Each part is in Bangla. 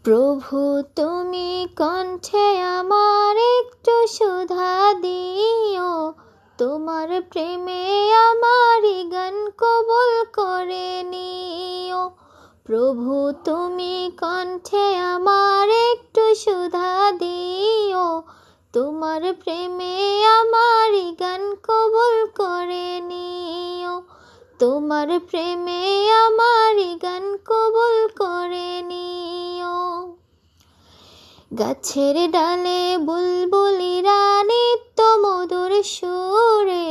প্রভু তুমি কণ্ঠে আমার একটু সুধা দিও, তোমার প্রেমে আমারি গান কবুল করে নিও। প্রভু তুমি কণ্ঠে আমার একটু সুধা দিও, তোমার প্রেমে আমারি গান কবুল করে নিও। তোমার প্রেমে আমারি গান কবুল করে নিও। গাছের ডালে বুলবুলিরা নিত্য মধুর সুরে,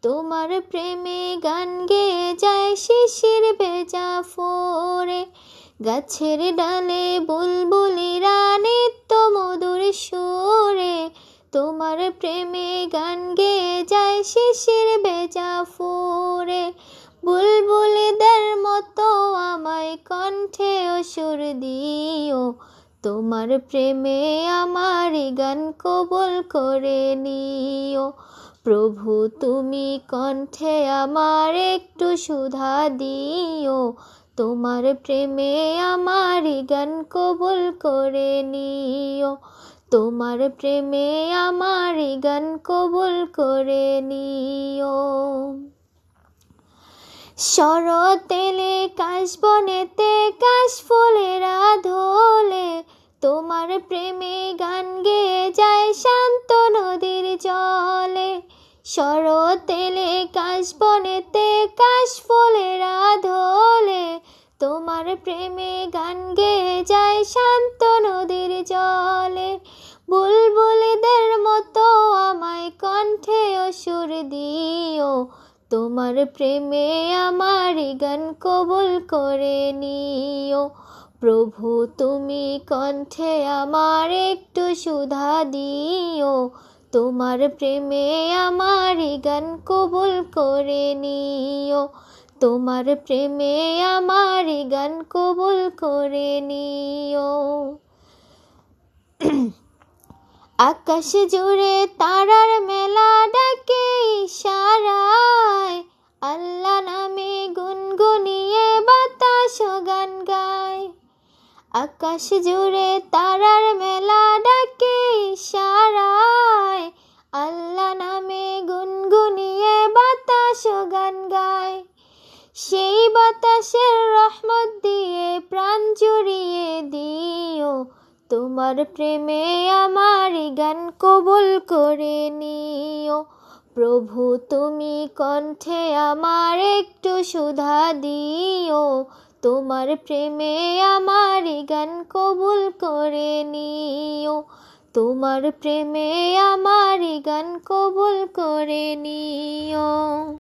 তোমার প্রেমে গান গেয়ে যায় শিশির ভেজা ফোরে। গাছের ডালে বুলবুলিরা নিত্য মধুর সুরে, তোমার প্রেমে গান গেয়ে যায় শিশির ভেজা ফোরে। বুলবুলিদের মতো আমায় কণ্ঠে সুর দিও, তোমার প্রেমে আমারি গান কবুল করে নিও। প্রভু তুমি কণ্ঠে আমার একটু সুধা দিও, তোমার প্রেমে আমারি গান কবুল করে নিও। তোমার প্রেমে আমারি গান কবুল করে নিও। শরৎ এলে কাশবনেতে কাশফুলেরা ধোলে, তোমার প্রেমে গান গেয়ে যায় শান্ত নদীর জলে। শরৎ এলে কাশবনেতে কাশফুলেরা ধোলে, তোমার প্রেমে গান গেয়ে যায় শান্ত নদীর জলে। বুলবুলিদের মতো আমায় কণ্ঠে সুর দিও, তোমার প্রেমে আমারি গান কবুল করে নিও। প্রভু তুমি কণ্ঠে আমার একটু সুধা দিও, তোমার প্রেমে আমারি গান কবুল করে নিও। তোমার প্রেমে আমারি গান কবুল করে নিও। আকাশ জুড়ে তারার মেলা ডাকে ইশারায়, আল্লাহ নামে গুনগুনিয়ে বাতাস গান গায়। আকাশ জুড়ে তারার মেলা ডাকে ইশারায়, আল্লাহ নামে গুনগুনিয়ে বাতাস গান গায়। সেই বাতাসের রহমত দিয়ে প্রাণ জুড়িয়ে দিও, তোমার প্রেমে আমারি গান কবুল করে নিও। প্রভু তুমি কণ্ঠে আমার একটু সুধা দিও, তোমার প্রেমে আমারি গান কবুল করে নিও। তোমার প্রেমে আমারি গান কবুল করে নিও।